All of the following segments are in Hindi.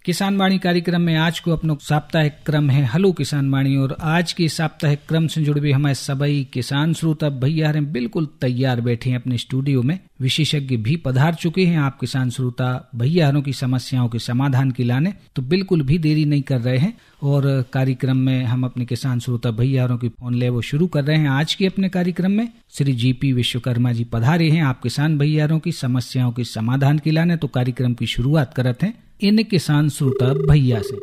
किसान वाणी कार्यक्रम में आज को अपनो साप्ताहिक क्रम है हलो किसान वाणी। और आज के साप्ताहिक क्रम से जुड़े हुए हमारे सभी किसान श्रोता भैया बिल्कुल तैयार बैठे हैं अपने स्टूडियो में। विशेषज्ञ भी पधार चुके हैं आप किसान श्रोता भैया की समस्याओं के समाधान के लाने, तो बिल्कुल भी देरी नहीं कर रहे हैं। और कार्यक्रम में हम अपने किसान श्रोता भैया की फोन ले वो शुरू कर रहे हैं। आज के अपने कार्यक्रम में श्री जीपी विश्वकर्मा जी पधारे हैं आप किसान भैया की समस्याओं के समाधान के लाने। तो कार्यक्रम की शुरुआत करते हैं इन किसान श्रोता भैया से।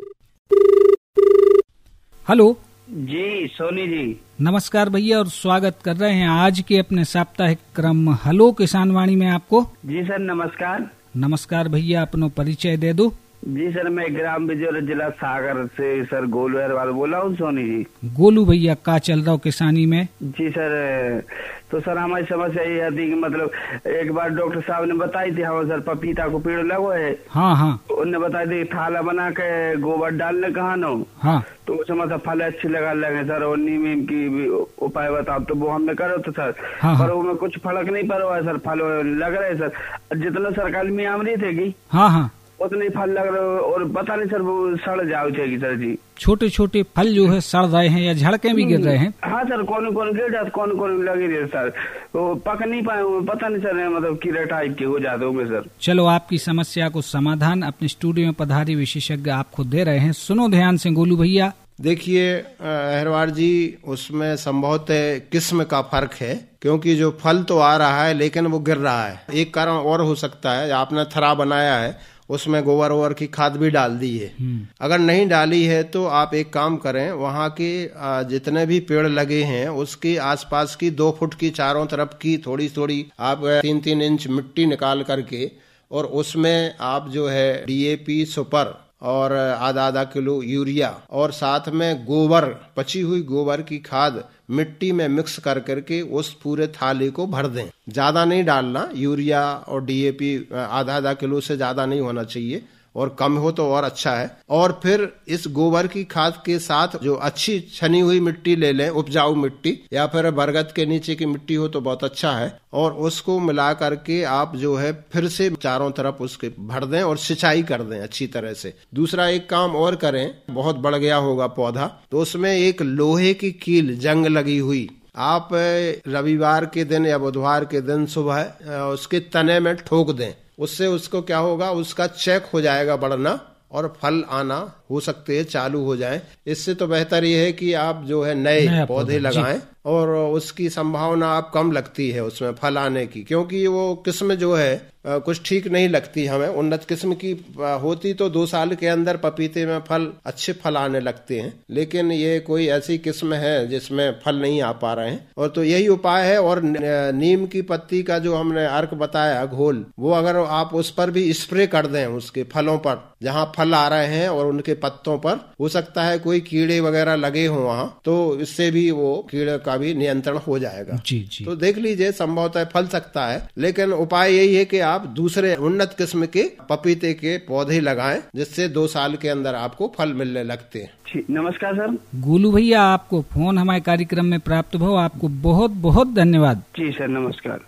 हेलो जी सोनी जी, नमस्कार भैया और स्वागत कर रहे हैं आज के अपने साप्ताहिक क्रम हलो किसान वाणी में आपको। जी सर नमस्कार। नमस्कार भैया, अपनो परिचय दे दो। जी सर, मैं ग्राम बिजोर जिला सागर से सर गोलू अहरवाल बोला हूँ सोनी जी। गोलू भैया का चल रहा हो किसानी में? जी सर, तो सर हमारी समस्या ये थी कि मतलब एक बार डॉक्टर साहब ने बताई थी हमें सर पपीता को पेड़ लगो है। हाँ हाँ। उनने बताई थी थाला बना के गोबर डालने कहा नो। हाँ। तो उसमें मतलब फल अच्छे लगे सर, और नीम की भी उपाय बताओ तो वो हमने करो तो सर। हाँ पर उसमें कुछ फर्क नहीं पड़ रहा है सर, फल लग रहे सर जितना सर कल में आमरी थे। हाँ हाँ, उतने फल लग रहे और पता नहीं सर वो सड़ जाओ चाहिए सर जी। छोटे छोटे फल जो है सड़ रहे हैं या झड़के भी गिर रहे हैं? हाँ सर, कौन गिर जाते कौन लगे रहे सर, वो पक नहीं पाए, पता नहीं सर मतलब कीड़ा टाइप के हो जाते होंगे सर। चलो आपकी समस्या को समाधान अपने स्टूडियो में पधारी विशेषज्ञ आपको दे रहे हैं, सुनो ध्यान से गोलू भैया। देखिए अहरवाल जी, उसमें संभवतः किस्म का फर्क है, क्योंकि जो फल तो आ रहा है लेकिन वो गिर रहा है। एक कारण और हो सकता है, आपने थरा बनाया है उसमें गोबर वोबर की खाद भी डाल दी है। अगर नहीं डाली है तो आप एक काम करें, वहाँ के जितने भी पेड़ लगे हैं उसके आसपास की 2 फुट की चारों तरफ की थोड़ी थोड़ी आप 3-3 इंच मिट्टी निकाल करके और उसमें आप जो है DAP सुपर और आधा किलो यूरिया और साथ में गोबर, पची हुई गोबर की खाद मिट्टी में मिक्स कर करके उस पूरे थाली को भर दें। ज्यादा नहीं डालना, यूरिया और DAP आधा किलो से ज्यादा नहीं होना चाहिए, और कम हो तो और अच्छा है। और फिर इस गोबर की खाद के साथ जो अच्छी छनी हुई मिट्टी ले लें, उपजाऊ मिट्टी, या फिर बरगद के नीचे की मिट्टी हो तो बहुत अच्छा है, और उसको मिला करके आप जो है फिर से चारों तरफ उसके भर दें और सिंचाई कर दें अच्छी तरह से। दूसरा एक काम और करें, बहुत बढ़ गया होगा पौधा, तो उसमें एक लोहे की कील जंग लगी हुई आप रविवार के दिन या बुधवार के दिन सुबह उसके तने में ठोक दें। उससे उसको क्या होगा, उसका चेक हो जाएगा बढ़ना और फल आना हो सकते हैं चालू हो जाए। इससे तो बेहतर ये है कि आप जो है नए पौधे लगाएं, और उसकी संभावना आप कम लगती है उसमें फल आने की, क्योंकि वो किस्म जो है कुछ ठीक नहीं लगती हमें। उन्नत किस्म की होती तो 2 साल के अंदर पपीते में फल अच्छे फल आने लगते हैं, लेकिन ये कोई ऐसी किस्म है जिसमें फल नहीं आ पा रहे हैं। और तो यही उपाय है। और नीम की पत्ती का जो हमने अर्क बताया घोल, वो अगर आप उस पर भी स्प्रे कर दें उसके फलों पर, जहाँ फल आ रहे हैं और उनके पत्तों पर, हो सकता है कोई कीड़े वगैरह लगे हों वहाँ, तो इससे भी वो कीड़े का भी नियंत्रण हो जाएगा। जी। तो देख लीजिए, संभवतः फल सकता है, लेकिन उपाय यही है कि आप दूसरे उन्नत किस्म के पपीते के पौधे लगाएं, जिससे 2 साल के अंदर आपको फल मिलने लगते हैं। नमस्कार सर। गोलू भैया, आपको फोन हमारे कार्यक्रम में प्राप्त हो, आपको बहुत बहुत धन्यवाद। जी सर नमस्कार।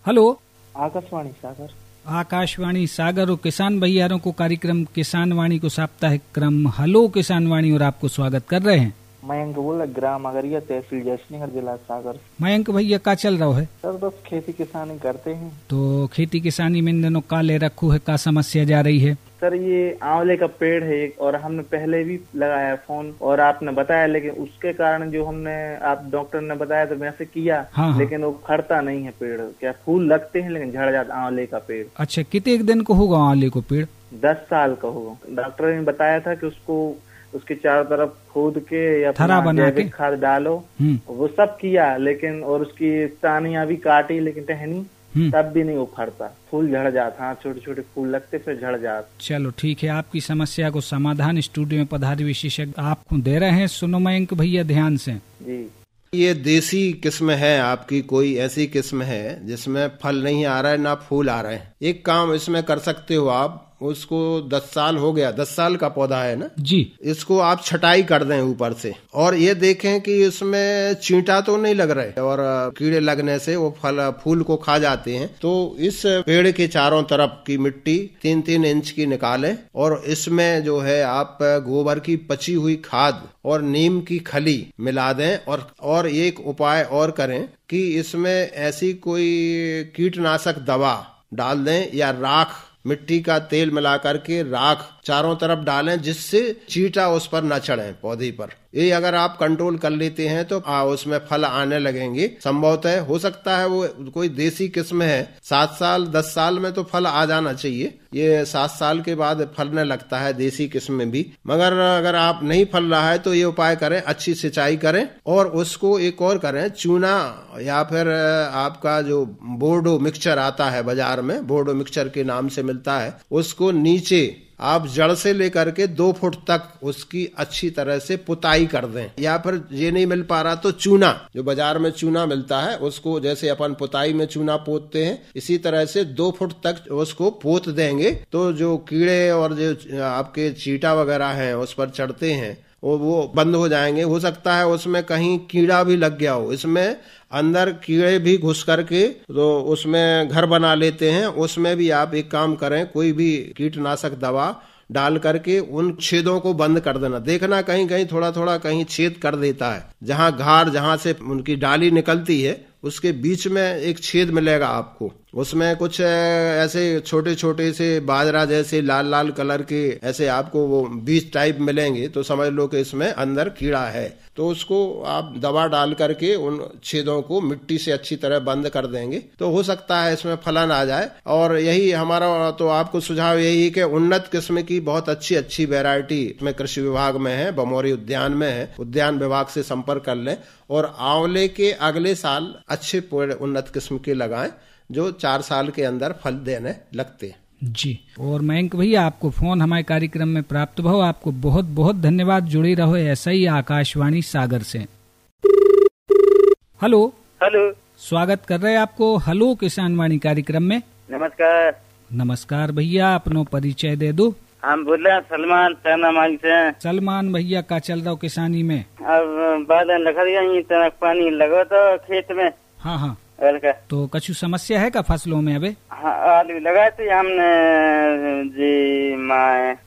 हेलो आकाशवाणी सागर। आकाशवाणी सागर और किसान भैयारों को कार्यक्रम किसान वाणी को साप्ताहिक क्रम हलो किसान वाणी और आपको स्वागत कर रहे हैं। मयंक बोला, ग्राम अगरिया, तहसील जैसलमेर, जिला सागर। मयंक भैया का चल रहा है? सर बस खेती किसानी करते हैं। तो खेती किसानी में इन दिनों का ले रखू है, का समस्या जा रही है? सर ये आंवले का पेड़ है और हमने पहले भी लगाया फोन और आपने बताया, लेकिन उसके कारण जो हमने आप डॉक्टर ने बताया तो वैसे किया। हाँ। लेकिन वो फरता नहीं है पेड़, क्या फूल लगते हैं लेकिन झड़ जाता आंवले का पेड़। अच्छा, कितने दिन को होगा आंवले को पेड़? 10 साल का होगा। डॉक्टर ने बताया था कि उसको उसके चारों तरफ खोद के या थरा बना के खाद डालो, वो सब किया, लेकिन और उसकी टहनियां भी काटी, लेकिन टहनी तब भी नहीं उखड़ता, फूल झड़ जाता। हाँ, छोटे छोटे फूल लगते फिर झड़ जाते। चलो ठीक है, आपकी समस्या को समाधान स्टूडियो में पधारी विशेषज्ञ आपको दे रहे हैं, सुनो मयंक भैया ध्यान से। जी, ये देसी किस्म है आपकी, कोई ऐसी किस्म है जिसमें फल नहीं आ रहा है ना फूल आ रहे हैं? एक काम इसमें कर सकते हो आप, उसको 10 साल हो गया, 10 साल का पौधा है ना जी, इसको आप छटाई कर दें ऊपर से, और ये देखें कि इसमें चींटा तो नहीं लग रहे और कीड़े लगने से वो फूल को खा जाते हैं। तो इस पेड़ के चारों तरफ की मिट्टी 3-3 इंच की निकालें और इसमें जो है आप गोबर की पची हुई खाद और नीम की खली मिला दें। और एक उपाय और करें कि इसमें ऐसी कोई कीटनाशक दवा डाल दें या राख, मिट्टी का तेल मिला करके राख चारों तरफ डालें, जिससे चींटा उस पर न चढ़े पौधे पर। ये अगर आप कंट्रोल कर लेते हैं तो उसमें फल आने लगेंगे। संभवतः हो सकता है वो कोई देसी किस्म है, 7 साल 10 साल में तो फल आ जाना चाहिए, ये 7 साल के बाद फलने लगता है देसी किस्म में भी। मगर अगर आप नहीं फल रहा है तो ये उपाय करें, अच्छी सिंचाई करें और उसको एक और करें, चूना या फिर आपका जो बोर्डो मिक्सचर आता है बाजार में, बोर्डो मिक्सचर के नाम से मिलता है, उसको नीचे आप जड़ से लेकर के 2 फुट तक उसकी अच्छी तरह से पुताई कर दें। या फिर ये नहीं मिल पा रहा तो चूना, जो बाजार में चूना मिलता है, उसको जैसे अपन पुताई में चूना पोतते हैं, इसी तरह से 2 फुट तक उसको पोत देंगे तो जो कीड़े और जो आपके चींटा वगैरह हैं उस पर चढ़ते हैं वो बंद हो जाएंगे। हो सकता है उसमें कहीं कीड़ा भी लग गया हो, इसमें अंदर कीड़े भी घुस करके तो उसमें घर बना लेते हैं। उसमें भी आप एक काम करें, कोई भी कीटनाशक दवा डाल करके उन छेदों को बंद कर देना। देखना कहीं कहीं थोड़ा थोड़ा कहीं छेद कर देता है, जहां घाड़ जहां से उनकी डाली निकलती है उसके बीच में एक छेद मिलेगा आपको, उसमें कुछ ऐसे छोटे छोटे से बाजरा जैसे लाल लाल कलर के ऐसे आपको वो बीज टाइप मिलेंगे, तो समझ लो कि इसमें अंदर कीड़ा है। तो उसको आप दवा डाल करके उन छेदों को मिट्टी से अच्छी तरह बंद कर देंगे तो हो सकता है इसमें फलन आ जाए। और यही हमारा तो आपको सुझाव यही है कि उन्नत किस्म की बहुत अच्छी अच्छी वैरायटी इसमें कृषि विभाग में है, बमोरी उद्यान में है, उद्यान विभाग से संपर्क कर लें और आंवले के अगले साल अच्छे पेड़ उन्नत किस्म के लगाएं जो 4 साल के अंदर फल देने लगते हैं। जी, और मयंक भैया आपको फोन हमारे कार्यक्रम में प्राप्त भाव, आपको बहुत बहुत धन्यवाद। जुड़ी रहो ऐसा ही आकाशवाणी सागर से। हेलो हेलो, स्वागत कर रहे हैं आपको हेलो किसान वाणी कार्यक्रम में। नमस्कार। नमस्कार भैया, अपनो परिचय दे दो। हम बोल रहे हैं सलमान चनामाली से। सलमान भैया का चल रहा हो किसानी में? अब बादल लगा दिया, पानी लगा तो खेत में। हाँ हाँ, तो कछु समस्या है का फसलों में? अबे हाँ, आलू लगाए थे हमने जी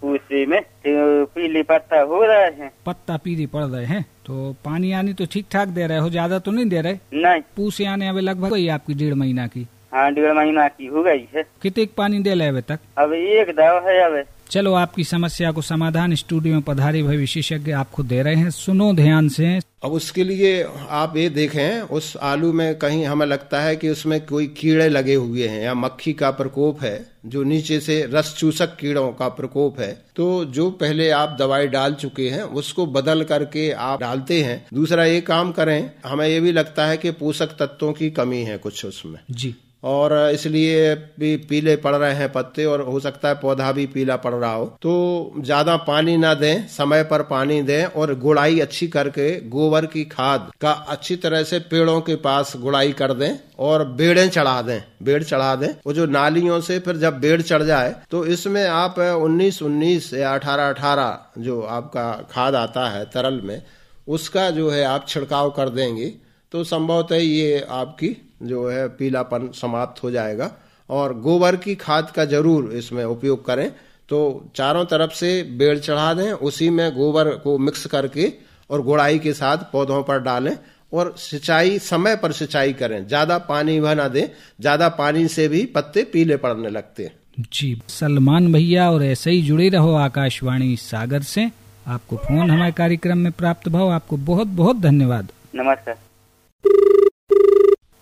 पूसी में, तो पीली पत्ता हो रहा है, पत्ता पीली पड़ रहे हैं। तो पानी आनी तो ठीक ठाक दे रहे हो, ज्यादा तो नहीं दे रहे? नहीं, पूसे आने अबे लगभग गई आपकी 1.5 महीना की। हाँ, 1.5 महीना की हो गई है। कितने पानी दे रहे अबे तक? अब एक दाव है। अब चलो आपकी समस्या को समाधान स्टूडियो में पधारे भाई विशेषज्ञ आपको दे रहे हैं, सुनो ध्यान से। अब उसके लिए आप ये देखें, उस आलू में कहीं हमें लगता है कि उसमें कोई कीड़े लगे हुए हैं या मक्खी का प्रकोप है, जो नीचे से रस चूसक कीड़ों का प्रकोप है। तो जो पहले आप दवाई डाल चुके हैं उसको बदल करके आप डालते हैं। दूसरा ये काम करें, हमें ये भी लगता है कि पोषक तत्वों की कमी है कुछ उसमें जी, और इसलिए भी पीले पड़ रहे हैं पत्ते और हो सकता है पौधा भी पीला पड़ रहा हो। तो ज्यादा पानी ना दें, समय पर पानी दें और गुड़ाई अच्छी करके गोबर की खाद का अच्छी तरह से पेड़ों के पास गुड़ाई कर दें और बेड़ें चढ़ा दें, बेड़ चढ़ा दें। वो जो नालियों से फिर जब बेड़ चढ़ जाए तो इसमें आप 19-19 या 18-18 जो आपका खाद आता है तरल में, उसका जो है आप छिड़काव कर देंगे तो संभवतः ये आपकी जो है पीलापन समाप्त हो जाएगा। और गोबर की खाद का जरूर इसमें उपयोग करें। तो चारों तरफ से बेड़ चढ़ा दें, उसी में गोबर को मिक्स करके और गुड़ाई के साथ पौधों पर डालें और सिंचाई समय पर सिंचाई करें, ज्यादा पानी वह ना दें, ज्यादा पानी से भी पत्ते पीले पड़ने लगते हैं। जी, सलमान भैया और ऐसे ही जुड़े रहो आकाशवाणी सागर से। आपको फोन हमारे कार्यक्रम में प्राप्त भाव, आपको बहुत बहुत धन्यवाद। नमस्कार।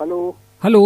हेलो हेलो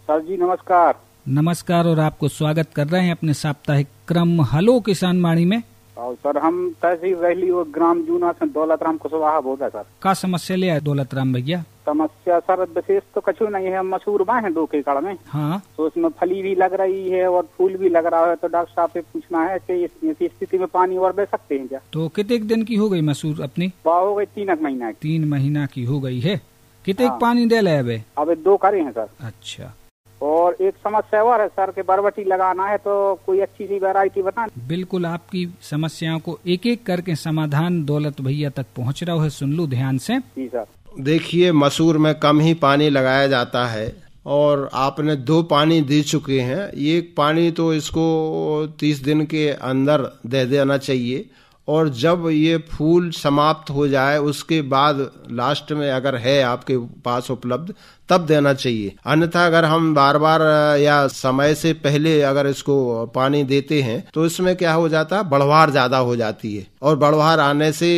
सर जी, नमस्कार। नमस्कार, और आपको स्वागत कर रहे हैं अपने साप्ताहिक क्रम हेलो किसान वाणी में। और सर हम तहसील रहली और ग्राम जूना से दौलत राम कुशवाहा बोल रहे सर। का समस्या ले आए दौलत राम भैया? समस्या सर विशेष तो कछु नहीं है, मशहूर बाँ है 2 एकड़ में। हाँ, तो उसमें फली भी लग रही है और फूल भी लग रहा है। तो डॉक्टर साहब से पूछना है कि इस स्थिति में पानी और दे सकते हैं क्या? तो कितने दिन की हो गई मसूर अपनी? हो गई 3 महीना की। 3 महीना की हो गई है। कितने पानी दे ले? अब 2 करे हैं सर। अच्छा, और एक समस्या और है सर कि बरबटी लगाना है तो कोई अच्छी सी वैरायटी बता। बिल्कुल, आपकी समस्याओं को एक एक करके समाधान दौलत भैया तक पहुंच रहा है, सुन लो ध्यान से। जी सर। देखिए, मसूर में कम ही पानी लगाया जाता है और आपने 2 पानी दे चुके हैं। एक पानी तो इसको 30 दिन के अंदर दे देना चाहिए और जब ये फूल समाप्त हो जाए उसके बाद लास्ट में अगर है आपके पास उपलब्ध तब देना चाहिए। अन्यथा अगर हम बार बार या समय से पहले अगर इसको पानी देते हैं तो इसमें क्या हो जाता है, बढ़वार ज्यादा हो जाती है और बढ़वार आने से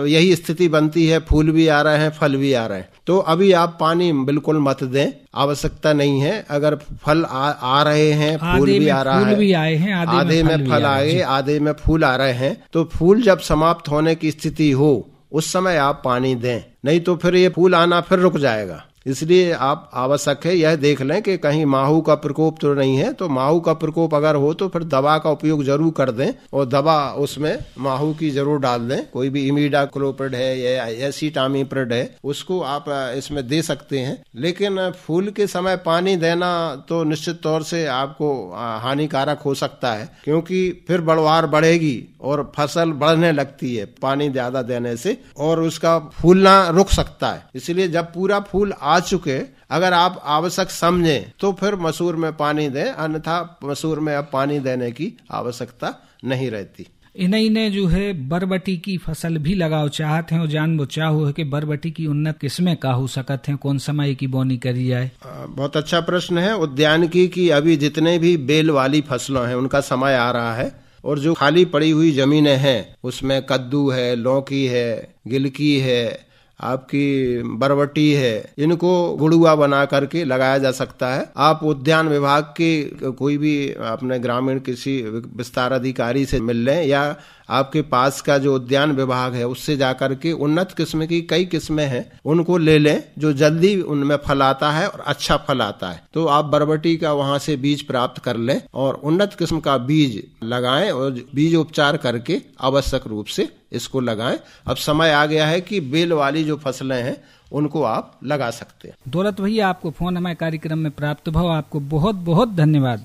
यही स्थिति बनती है, फूल भी आ रहे हैं, फल भी आ रहे हैं। तो अभी आप पानी बिल्कुल मत दें, आवश्यकता नहीं है। अगर फल आ रहे हैं, फूल भी आ रहा है, भी आए हैं, आधे में फल आए, आधे में फूल आ रहे हैं, तो फूल जब समाप्त होने की स्थिति हो उस समय आप पानी दें, नहीं तो फिर ये फूल आना फिर रुक जाएगा। इसलिए आप आवश्यक है यह देख लें कि कहीं माहू का प्रकोप तो नहीं है। तो माहू का प्रकोप अगर हो तो फिर दवा का उपयोग जरूर कर दें और दवा उसमें माहू की जरूर डाल दें। कोई भी इमिडाक्लोपिड है या एसिटामिप्रिड है उसको आप इसमें दे सकते हैं। लेकिन फूल के समय पानी देना तो निश्चित तौर से आपको हानिकारक हो सकता है, क्योंकि फिर बढ़वार बढ़ेगी और फसल बढ़ने लगती है पानी ज्यादा देने से और उसका फूलना रुक सकता है। इसलिए जब पूरा फूल आ चुके अगर आप आवश्यक समझें तो फिर मसूर में पानी दें, अन्यथा मसूर में अब पानी देने की आवश्यकता नहीं रहती। इन्हीं ने जो है बरबटी की फसल भी लगाओ चाहते हैं और जान चाहो है कि बरबटी की उन्नत किस्में का हो सकते हैं, कौन समय की बोनी करी जाए। बहुत अच्छा प्रश्न है। उद्यानिकी की अभी जितने भी बेल वाली फसलों हैं उनका समय आ रहा है और जो खाली पड़ी हुई जमीनें हैं उसमें कद्दू है, लौकी है, गिलकी है, आपकी बरबटी है, इनको गुड़ुआ बना करके लगाया जा सकता है। आप उद्यान विभाग के कोई भी अपने ग्रामीण किसी विस्तार अधिकारी से मिल लें या आपके पास का जो उद्यान विभाग है उससे जाकर के उन्नत किस्म की कई किस्में हैं उनको ले लें जो जल्दी उनमें फल आता है और अच्छा फल आता है। तो आप बरबटी का वहां से बीज प्राप्त कर लें और उन्नत किस्म का बीज लगाएं और बीज उपचार करके आवश्यक रूप से इसको लगाएं। अब समय आ गया है कि बेल वाली जो फसलें हैं उनको आप लगा सकते हैं। दौलत भैया, आपको फोन हमारे कार्यक्रम में प्राप्त भाव, आपको बहुत बहुत धन्यवाद।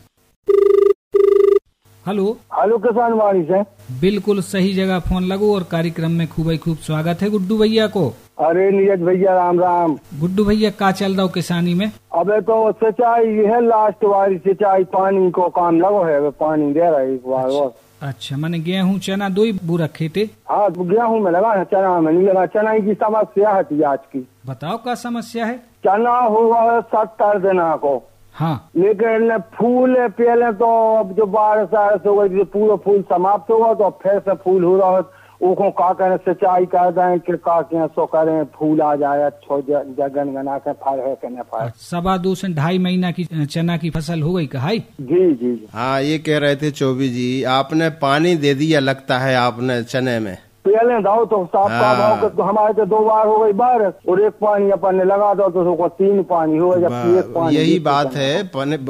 हेलो किसान वाणी से बिल्कुल सही जगह फोन लगो और कार्यक्रम में खूब स्वागत है गुड्डू भैया को। अरे नीरज भैया राम राम। गुड्डू भैया का चल रहा हो किसानी में? अबे तो सिंचाई है, लास्ट वाली सिंचाई पानी को काम लगो है, पानी दे रहा है एक बार। अच्छा, मैंने गेहूँ चना 2 ही बू रखे थे। हाँ, तो गेहूँ में लगा है, चना में नहीं लगा। चना की समस्या है आज की। बताओ क्या समस्या है? चना हुआ 70 दिना को। हाँ, लेकिन फूल पहले तो अब जो 12 हो गई पूरा फूल समाप्त हुआ तो फिर से फूल हो रहा है। उसको का करें, सिंचाई कर दें कि का सो करें, फूल आ जाए जगन गना के फल है कि न फल। 2.25 से 2.5 महीना की चना की फसल हो गई कहाई? जी जी। हाँ, ये कह रहे थे चौबी जी, आपने पानी दे दिया लगता है आपने चने में। पहले दाओ तो साफ का भाव तो हमारे तो 2 बार हो गई बारिश और एक पानी अपन ने लगा दो तो 3 पानी हो गया, जबकि एक पानी। यही बात है,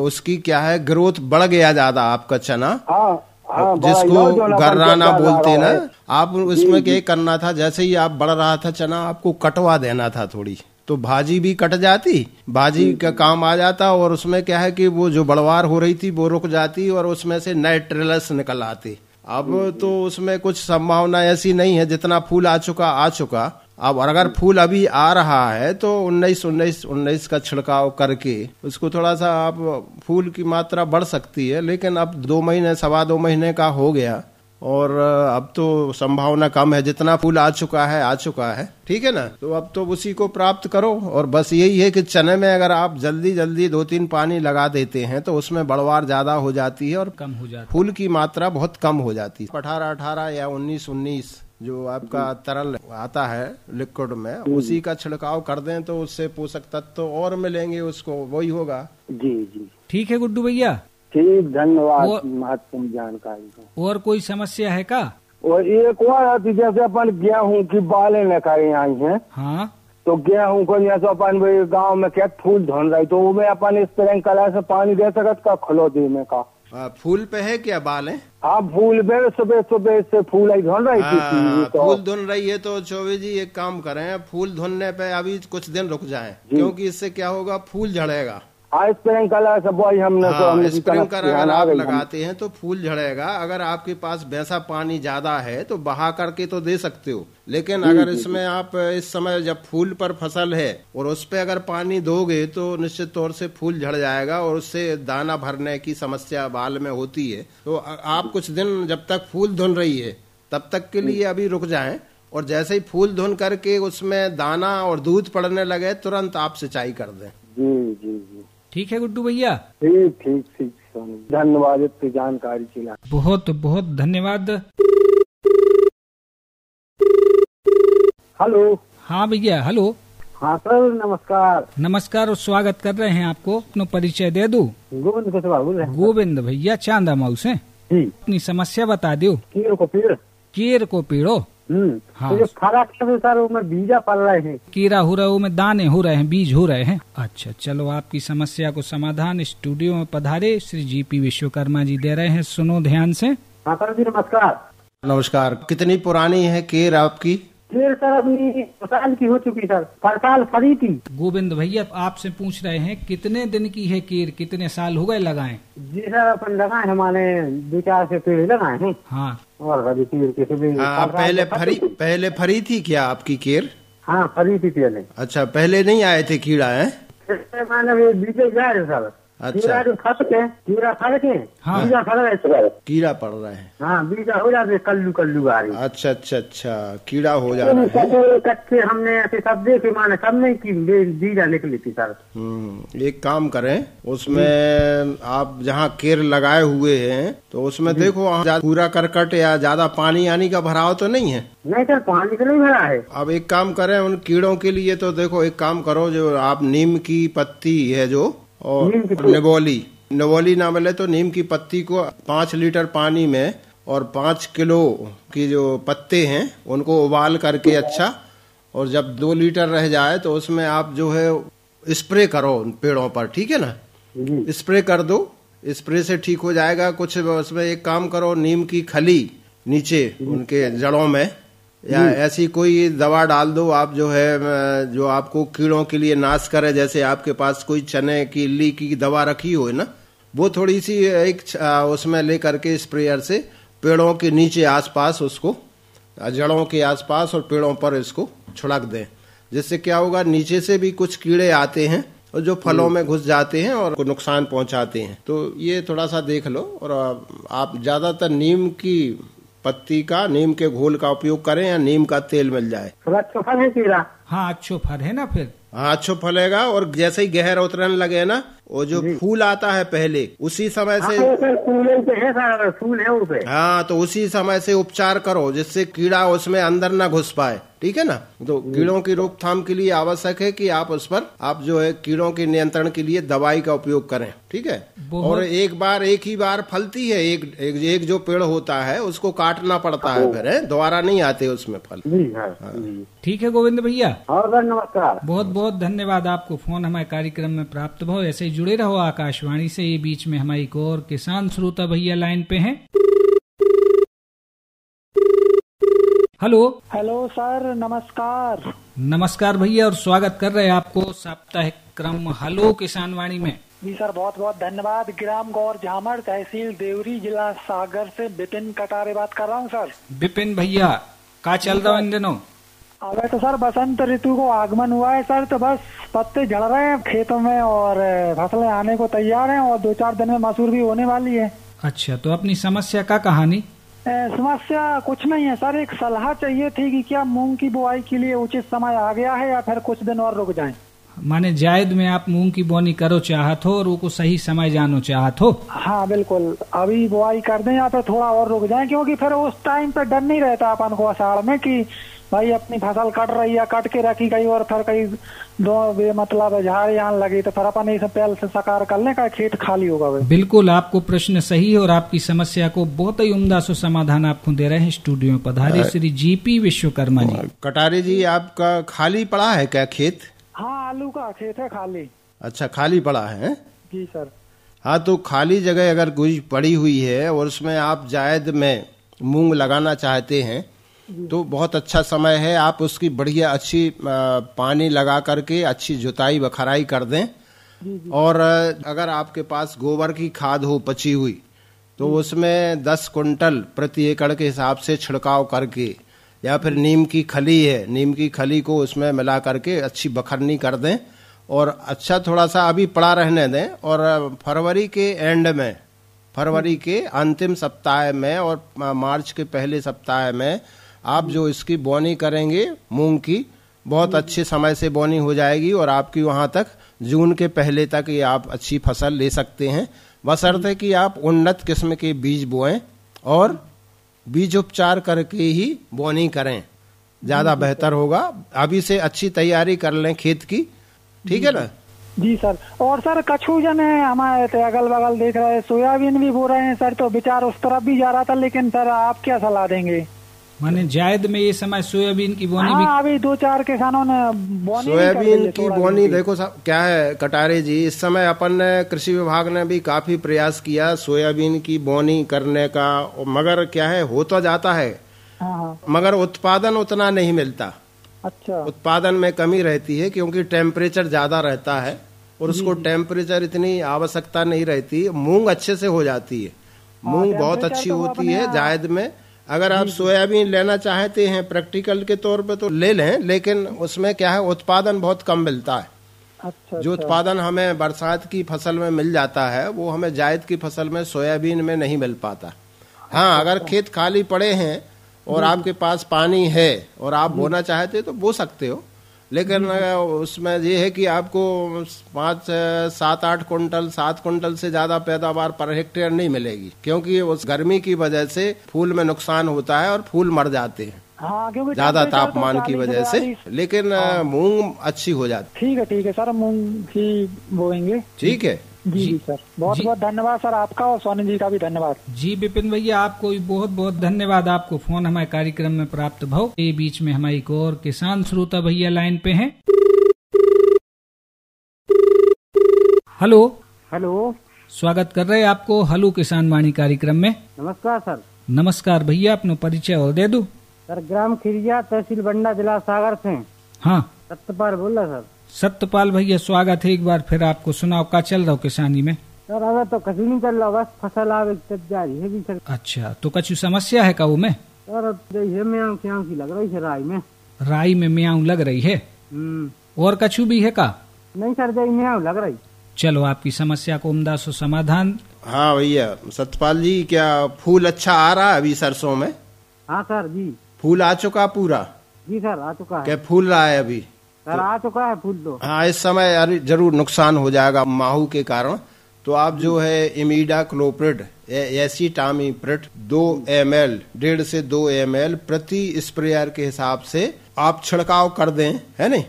उसकी क्या है, ग्रोथ बढ़ गया ज्यादा आपका चना। हाँ, जिसको गर्राना बोलते ना, आप उसमें क्या करना था, जैसे ही आप बढ़ रहा था चना आपको कटवा देना था थोड़ी, तो भाजी भी कट जाती, भाजी का काम आ जाता और उसमें क्या है कि वो जो बढ़वार हो रही थी वो रुक जाती और उसमें से नए ट्रेलर्स निकल आते। अब तो उसमें कुछ संभावना ऐसी नहीं है, जितना फूल आ चुका। अब अगर फूल अभी आ रहा है तो 19 का छिड़काव करके उसको थोड़ा सा आप फूल की मात्रा बढ़ सकती है। लेकिन अब 2 महीने 2.25 महीने का हो गया और अब तो संभावना कम है, जितना फूल आ चुका है, ठीक है ना। तो अब तो उसी को प्राप्त करो और बस यही है कि चने में अगर आप जल्दी 2-3 पानी लगा देते हैं तो उसमें बढ़वार ज्यादा हो जाती है और कम हो जाती है, फूल की मात्रा बहुत कम हो जाती है। 18 या 19 जो आपका तरल आता है लिक्विड में, उसी का छिड़काव कर दें तो उससे पोषक तत्व और मिलेंगे उसको, वही होगा। जी जी, ठीक है गुड्डू भैया, ठीक, धन्यवाद महत्वपूर्ण जानकारी को। और कोई समस्या है का? और एक और आती, जैसे अपन गेहूं की बालें लेकर आई हैं। हाँ, तो गेहूं को जैसे अपन गांव में क्या फूल धुन रही, तो वो में अपन स्प्रिंकलर से पानी दे सकत का खलो दी में का? फूल पे है क्या बालें? हाँ, फूल पे सुबह से फूल ही धुन रही थी। तो फूल धुन रही है तो चौबे जी एक काम करें, फूल धुनने पे अभी कुछ दिन रुक जाएं, क्योंकि इससे क्या होगा, फूल झड़ेगा हाँ स्प्रिंकलर सब वही हमने स्प्रिंकलर अगर आप लगाते हैं तो फूल झड़ेगा। अगर आपके पास वैसा पानी ज्यादा है तो बहा करके तो दे सकते हो, लेकिन अगर इसमें आप इस समय जब फूल पर फसल है और उस पे अगर पानी दोगे तो निश्चित तौर से फूल झड़ जाएगा और उससे दाना भरने की समस्या बाल में होती है। तो आप कुछ दिन जब तक फूल धुन रही है तब तक के लिए अभी रुक जाएं, और जैसे ही फूल धुन करके उसमें दाना और दूध पड़ने लगे तुरंत आप सिंचाई कर दें। जी जी जी ठीक है गुड्डू भैया। ठीक ठीक ठीक, धन्यवाद इतनी जानकारी के लिए, बहुत बहुत धन्यवाद। हेलो। हाँ भैया, हेलो। हाँ सर, नमस्कार। नमस्कार और स्वागत कर रहे हैं आपको। अपना परिचय दे दूं? गोविंद कुशवाहा बोल रहे हैं। गोविंद भैया चांदा माऊ से। अपनी समस्या बता दो। कीर को पेड़। कीर को पेड़ो। हाँ। तो फरा सर उसमें बीजा पड़ रहे हैं, कीड़ा हो रहा है, में दाने हो रहे हैं, बीज हो रहे हैं। अच्छा, चलो आपकी समस्या को समाधान स्टूडियो में पधारे श्री जीपी विश्वकर्मा जी दे रहे हैं, सुनो ध्यान से। हाँ सर जी, नमस्कार। नमस्कार। कितनी पुरानी है केर आपकी? केर सर अपनी साल की हो चुकी सर, पर साल फरी थी। गोविंद भैया आपसे पूछ रहे हैं कितने दिन की है केर, कितने साल हो गए लगाए? जी सर, अपन लगाए हमारे 2-4 से पेड़ लगाए हैं। हाँ, और पहले फरी थी क्या आपकी केर? हाँ फरी थी पहले। अच्छा, पहले नहीं आए थे कीड़ा है? मैंने बीजे जाए सर। अच्छा, कीड़ा फड़ के हाँ, बीजा फड़ रहे, कीड़ा पड़ रहे हैं। हाँ, बीजा हो जाते, कल्लू कल्लू आ रही। अच्छा अच्छा अच्छा, कीड़ा हो जा रहा है। कच्चे हमने ऐसे सब देखे, माने सब नहीं की बीजा निकली थी सर। एक काम करें, उसमें आप जहाँ केर लगाए हुए हैं तो उसमें देखो पूरा करकट या ज्यादा पानी आने का भराव तो नहीं है? नहीं सर, पानी तो नहीं भरा है। अब एक काम करें, उन कीड़ों के लिए तो देखो एक काम करो, जो आप नीम की पत्ती है जो, और नवोली ना मिले तो नीम की पत्ती को 5 लीटर पानी में और 5 किलो की जो पत्ते हैं उनको उबाल करके अच्छा, और जब 2 लीटर रह जाए तो उसमें आप जो है स्प्रे करो उन पेड़ों पर, ठीक है ना? स्प्रे कर दो, स्प्रे से ठीक हो जाएगा। कुछ उसमें एक काम करो, नीम की खली नीचे उनके जड़ों में या ऐसी कोई दवा डाल दो आप, जो है जो आपको कीड़ों के लिए नाश करे। जैसे आपके पास कोई चने की इल्ली की दवा रखी हो ना, वो थोड़ी सी एक उसमें ले करके स्प्रेयर से पेड़ों के नीचे आसपास, उसको जड़ों के आसपास और पेड़ों पर इसको छिड़क दें। जिससे क्या होगा, नीचे से भी कुछ कीड़े आते हैं और जो फलों में घुस जाते हैं और नुकसान पहुंचाते हैं। तो ये थोड़ा सा देख लो। और आप ज्यादातर नीम की पत्ती का, नीम के घोल का उपयोग करें या नीम का तेल मिल जाए। अच्छा फल है कीड़ा? हाँ, अच्छो फल है ना फिर। हाँ, अच्छो फलेगा। और जैसे ही गहर उतरने लगे ना, वो जो फूल आता है पहले, उसी समय से फूल है वो पे। हाँ, तो उसी समय से उपचार करो जिससे कीड़ा उसमें अंदर ना घुस पाए, ठीक है ना? तो कीड़ों की रोकथाम के लिए आवश्यक है कि आप उस पर आप जो है कीड़ों के नियंत्रण के लिए दवाई का उपयोग करें, ठीक है? और एक ही बार फलती है, एक जो पेड़ होता है उसको काटना पड़ता है, फिर दोबारा नहीं आते उसमें फल। ठीक है गोविंद भैया, नमस्कार। बहुत बहुत धन्यवाद आपको। फोन हमारे कार्यक्रम में प्राप्त भाव ऐसे ही जुड़े रहो आकाशवाणी से। ये बीच में हमारी एक और किसान श्रोता भैया लाइन पे हैं। हेलो सर, नमस्कार। नमस्कार भैया, और स्वागत कर रहे हैं आपको साप्ताहिक क्रम हेलो किसान वाणी में। जी सर, बहुत बहुत धन्यवाद। ग्राम गौर झामड़, तहसील देवरी, जिला सागर से विपिन कटारे बात कर रहा हूँ सर। विपिन भैया, क्या चल रहा है इन दिनों? अबे तो सर बसंत ऋतु को आगमन हुआ है सर, तो बस पत्ते झड़ रहे हैं खेतों में और फसलें आने को तैयार हैं और 2-4 दिन में मसूर भी होने वाली है। अच्छा, तो अपनी समस्या का कहानी? समस्या कुछ नहीं है सर, एक सलाह चाहिए थी कि क्या मूंग की बुआई के लिए उचित समय आ गया है या फिर कुछ दिन और रुक जाएं? माने जायद में आप मूंग की बोनी करो चाहत हो और वो सही समय जानो चाहत हो? हाँ बिल्कुल, अभी बुआई कर दें या फिर थोड़ा और रुक जाएं, क्योंकि फिर उस टाइम पे डर नहीं रहता अपन को आषाढ़ में कि भाई अपनी फसल कट रही है, कट के रखी गई और फिर कहीं मतलब झाड़ आने लगी तो फिर अपन इसे पहले से साकार कर लें, का खेत खाली होगा। बिल्कुल, आपको प्रश्न सही है और आपकी समस्या को बहुत ही उम्दा से समाधान आपको दे रहे हैं। स्टूडियो में पधारे श्री जीपी विश्वकर्मा जी। कटारे जी, आपका खाली पड़ा है क्या खेत? हाँ, आलू का खेत है खाली। अच्छा, खाली पड़ा है? जी सर। हाँ, तो खाली जगह अगर कोई पड़ी हुई है और उसमें आप जायद में मूंग लगाना चाहते हैं तो बहुत अच्छा समय है। आप उसकी बढ़िया अच्छी पानी लगा करके अच्छी जुताई बखराई कर दें और अगर आपके पास गोबर की खाद हो पची हुई तो उसमें 10 कुंटल प्रति एकड़ के हिसाब से छिड़काव करके, या फिर नीम की खली है, नीम की खली को उसमें मिला करके अच्छी बखरनी कर दें और अच्छा थोड़ा सा अभी पड़ा रहने दें। और फरवरी के एंड में, फरवरी के अंतिम सप्ताह में और मार्च के पहले सप्ताह में आप जो इसकी बोनी करेंगे मूंग की, बहुत अच्छे समय से बोनी हो जाएगी और आपकी वहां तक जून के पहले तक ये आप अच्छी फसल ले सकते हैं, बशर्ते कि आप उन्नत किस्म के बीज बोएं और बीज उपचार करके ही बोनी करें, ज्यादा बेहतर होगा। अभी से अच्छी तैयारी कर लें खेत की, ठीक है ना जी सर। और सर कछु जने हमारे अगल बगल देख रहे हैं सोयाबीन भी बो रहे हैं सर, तो विचार उस तरफ भी जा रहा था, लेकिन सर आप क्या सलाह देंगे? माने जायद में ये समय सोयाबीन की बोनी भी? अभी 2-4 किसानों ने बोनी सोयाबीन की बोनी देखो क्या है कटारे जी, इस समय अपन ने कृषि विभाग ने भी काफी प्रयास किया सोयाबीन की बोनी करने का, मगर क्या है हो तो जाता है मगर उत्पादन उतना नहीं मिलता। अच्छा, उत्पादन में कमी रहती है क्योंकि टेम्परेचर ज्यादा रहता है और उसको टेम्परेचर इतनी आवश्यकता नहीं रहती। मूंग अच्छे से हो जाती है, मूंग बहुत अच्छी होती है जायद में। अगर आप सोयाबीन लेना चाहते हैं प्रैक्टिकल के तौर पे तो ले लें, लेकिन उसमें क्या है उत्पादन बहुत कम मिलता है। अच्छा, जो उत्पादन हमें बरसात की फसल में मिल जाता है वो हमें जायद की फसल में सोयाबीन में नहीं मिल पाता। हाँ, अगर खेत खाली पड़े हैं और आपके पास पानी है और आप बोना चाहते तो बो सकते हो, लेकिन उसमें ये है कि आपको 5-7-8 कुंटल 7 कुंटल से ज्यादा पैदावार पर हेक्टेयर नहीं मिलेगी, क्योंकि उस गर्मी की वजह से फूल में नुकसान होता है और फूल मर जाते हैं ज्यादा तापमान की वजह से। लेकिन मूंग अच्छी हो जाती। ठीक है सर, मूंग ही बोएंगे। ठीक है जी सर, बहुत बहुत धन्यवाद सर आपका, और सोनी जी का भी धन्यवाद। जी विपिन भैया आपको भी बहुत बहुत धन्यवाद। आपको फोन हमारे कार्यक्रम में प्राप्त भव। ये बीच में हमारी एक और किसान श्रोता भैया लाइन पे हैं। हेलो हेलो, स्वागत कर रहे हैं आपको हलो किसान वाणी कार्यक्रम में। नमस्कार सर। नमस्कार भैया, अपना परिचय और दे दो। सर ग्राम खिरिया, तहसील बंडा, जिला सागर से। हाँ, सत्यपाल बोल रहा सर। सत्यपाल भैया स्वागत है एक बार फिर आपको। सुनाओ क्या चल रहा हो किसानी में? सर अगर तो कहीं नहीं चल रहा, बस फसल आवे जा रही है भी सर। अच्छा, तो कछु समस्या है काऊ में? सर ये म्याऊं श्याऊं की लग रही है राई में। राई में म्याऊं लग रही है? और कछु भी है का? नहीं सर, जय म्याऊं लग रही। चलो आपकी समस्या को उम्दा सो समाधान। हाँ भैया सत्यपाल जी, क्या फूल अच्छा आ रहा है अभी सरसों में? हाँ सर जी, फूल आ चुका पूरा? जी सर आ चुका है। क्या फूल रहा है अभी? सर आ चुका है फूल तो। हाँ, इस समय जरूर नुकसान हो जाएगा माहू के कारण, तो आप जो है इमीडा क्लोप्रिड एसिटामिप्रिड 2 ml 1.5 से 2 ml प्रति स्प्रेयर के हिसाब से आप छिड़काव कर दें, है नहीं,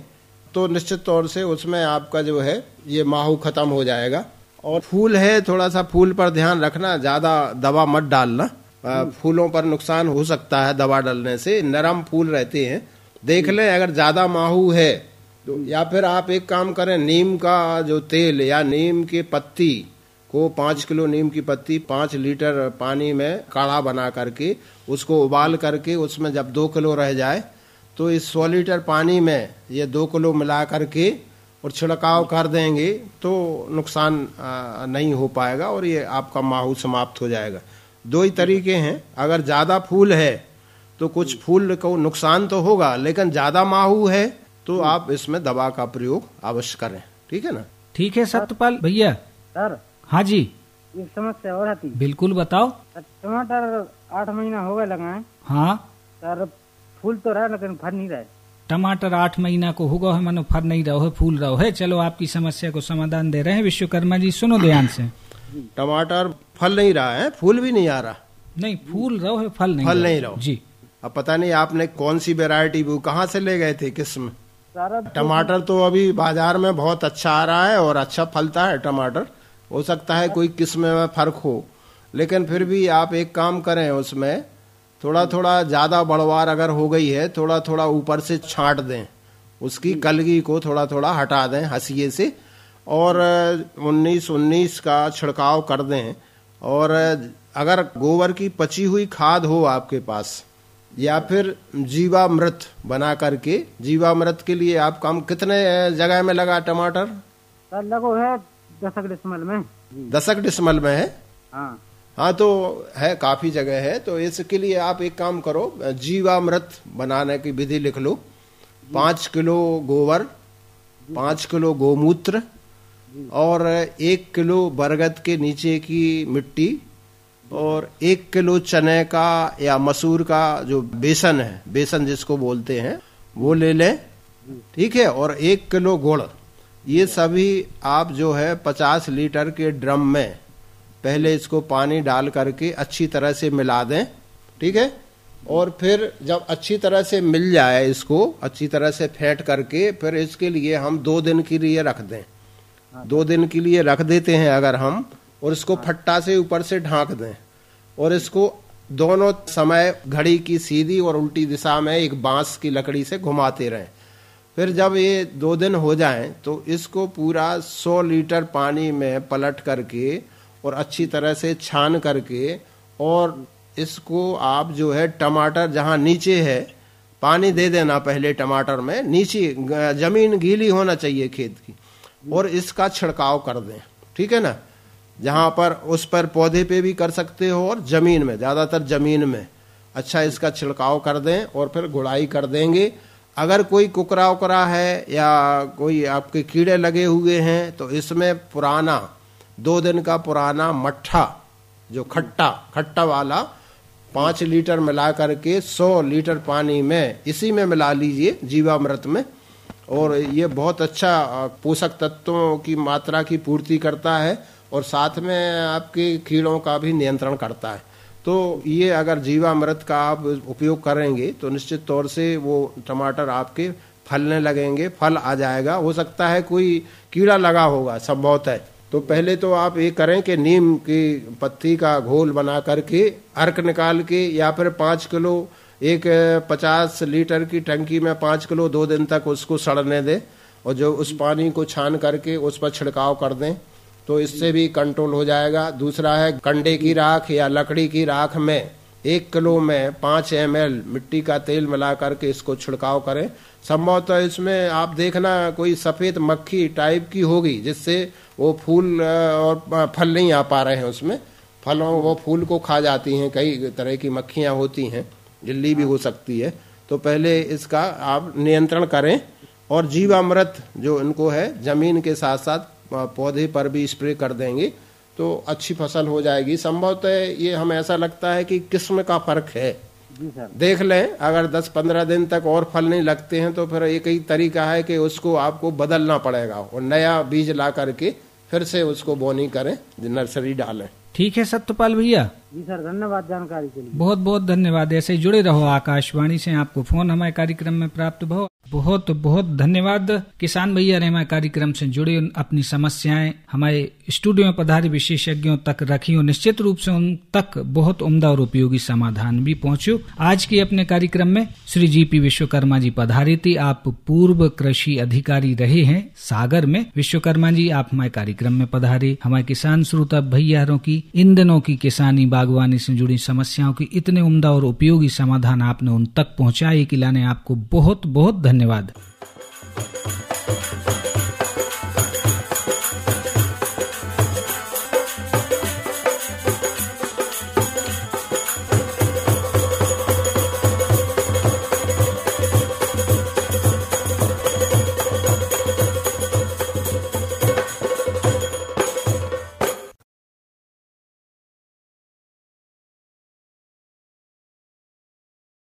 तो निश्चित तौर से उसमें आपका जो है ये माहू खत्म हो जाएगा। और फूल है, थोड़ा सा फूल पर ध्यान रखना, ज्यादा दवा मत डालना, फूलों पर नुकसान हो सकता है दवा डालने से। नरम फूल रहते हैं, देख लें अगर ज्यादा माहू है तो, या फिर आप एक काम करें, नीम का जो तेल या नीम के पत्ती को 5 किलो नीम की पत्ती 5 लीटर पानी में काढ़ा बना करके उसको उबाल करके उसमें जब 2 किलो रह जाए तो इस 100 लीटर पानी में ये 2 किलो मिला करके और छिड़काव कर देंगे तो नुकसान नहीं हो पाएगा और ये आपका माहू समाप्त हो जाएगा। 2 ही तरीके हैं, अगर ज्यादा फूल है तो कुछ फूल को नुकसान तो होगा, लेकिन ज्यादा माहू है तो आप इसमें दवा का प्रयोग अवश्य करें, ठीक है ना? ठीक है सत्यपाल भैया। सर हाँ जी, एक समस्या और आती। बिल्कुल बताओ। टमाटर 8 महीना हो गए लगाए। हाँ सर, फूल तो रहा लेकिन फल नहीं रहे। टमाटर 8 महीना को होगा है, मानो फल नहीं रहो है, फूल रहो है। चलो आपकी समस्या को समाधान दे रहे हैं विश्वकर्मा जी, सुनो ध्यान से। टमाटर फल नहीं रहा है, फूल भी नहीं आ रहा? नहीं, फूल रहो है, फल नहीं रहो जी। अब पता नहीं आपने कौन सी वेरायटी वो कहाँ से ले गए थे किस्म? टमाटर तो अभी बाजार में बहुत अच्छा आ रहा है और अच्छा फलता है टमाटर, हो सकता है कोई किस्म में फर्क हो, लेकिन फिर भी आप एक काम करें, उसमें थोड़ा थोड़ा ज्यादा बढ़वार अगर हो गई है थोड़ा थोड़ा ऊपर से छांट दें, उसकी कलगी को थोड़ा थोड़ा हटा दें हंसिए से, और 19-19 का छिड़काव कर दें। और अगर गोबर की पची हुई खाद हो आपके पास या फिर जीवामृत बना करके, जीवामृत के लिए आप काम कितने जगह में लगा टमाटर? सर लगो है 10 डिसमल में। 10 डिसमल में है। हाँ हाँ, तो है, काफी जगह है। तो इसके लिए आप एक काम करो, जीवामृत बनाने की विधि लिख लो। 5 किलो गोबर, 5 किलो गोमूत्र और 1 किलो बरगद के नीचे की मिट्टी और 1 किलो चने का या मसूर का जो बेसन है, बेसन जिसको बोलते हैं, वो ले लें, ठीक है। और 1 किलो गुड़, ये सभी आप जो है 50 लीटर के ड्रम में पहले इसको पानी डाल करके अच्छी तरह से मिला दें, ठीक है। और फिर जब अच्छी तरह से मिल जाए, इसको अच्छी तरह से फेंट करके फिर इसके लिए हम 2 दिन के लिए रख दें। 2 दिन के लिए रख देते हैं अगर हम, और इसको फट्टा से ऊपर से ढांक दें और इसको दोनों समय घड़ी की सीधी और उल्टी दिशा में एक बांस की लकड़ी से घुमाते रहें। फिर जब ये 2 दिन हो जाएं तो इसको पूरा 100 लीटर पानी में पलट करके और अच्छी तरह से छान करके, और इसको आप जो है टमाटर जहां नीचे है पानी दे देना पहले, टमाटर में नीचे जमीन गीली होना चाहिए खेत की, और इसका छिड़काव कर दें, ठीक है ना। जहां पर उस पर पौधे पे भी कर सकते हो और जमीन में, ज्यादातर जमीन में अच्छा इसका छिड़काव कर दें और फिर गुड़ाई कर देंगे। अगर कोई कुकरा उकरा है या कोई आपके कीड़े लगे हुए हैं तो इसमें पुराना 2 दिन का पुराना मट्ठा, जो खट्टा वाला 5 लीटर मिला करके 100 लीटर पानी में इसी में मिला लीजिए, जीवामृत में, और ये बहुत अच्छा पोषक तत्वों की मात्रा की पूर्ति करता है और साथ में आपके कीड़ों का भी नियंत्रण करता है। तो ये अगर जीवामृत का आप उपयोग करेंगे तो निश्चित तौर से वो टमाटर आपके फलने लगेंगे, फल आ जाएगा। हो सकता है कोई कीड़ा लगा होगा, संभवतः है। तो पहले तो आप ये करें कि नीम की पत्ती का घोल बना करके अर्क निकाल के, या फिर 5 किलो, एक 50 लीटर की टंकी में 5 किलो 2 दिन तक उसको सड़ने दें, और जो उस पानी को छान करके उस पर छिड़काव कर दें, तो इससे भी कंट्रोल हो जाएगा। दूसरा है कंडे की राख या लकड़ी की राख में 1 किलो में 5 ml मिट्टी का तेल मिला करके इसको छिड़काव करें। संभवतः इसमें आप देखना कोई सफेद मक्खी टाइप की होगी, जिससे वो फूल और फल नहीं आ पा रहे हैं उसमें, फलों वो फूल को खा जाती हैं। कई तरह की मक्खियां होती हैं, झिल्ली भी हो सकती है। तो पहले इसका आप नियंत्रण करें, और जीवामृत जो इनको है जमीन के साथ साथ पौधे पर भी स्प्रे कर देंगे तो अच्छी फसल हो जाएगी। संभवतः ये हमें ऐसा लगता है कि किस्म का फर्क है, देख लें। अगर 10-15 दिन तक और फल नहीं लगते हैं तो फिर एक ही तरीका है कि उसको आपको बदलना पड़ेगा और नया बीज ला करके फिर से उसको बोनी करें, नर्सरी डालें। ठीक है सत्यपाल भैया, जी सर, धन्यवाद जानकारी के लिए। बहुत बहुत धन्यवाद। ऐसे जुड़े रहो आकाशवाणी से, आपको फोन हमारे कार्यक्रम में प्राप्त हो। बहुत बहुत धन्यवाद किसान भैया ने हमारे कार्यक्रम से जुड़े, अपनी समस्याएं हमारे स्टूडियो में पधारे विशेषज्ञों तक रखी और निश्चित रूप से उन तक बहुत उम्दा और उपयोगी समाधान भी पहुंचे। आज के अपने कार्यक्रम में श्री GP विश्वकर्मा जी पधारे थे। आप पूर्व कृषि अधिकारी रहे हैं सागर में। विश्वकर्मा जी, आप हमारे कार्यक्रम में पधारे, हमारे किसान श्रोता भैया की इन दिनों की किसानी बागवानी से जुड़ी समस्याओं की इतने उम्दा और उपयोगी समाधान आपने उन तक पहुंचाए कि लाने आपको बहुत बहुत धन्यवाद।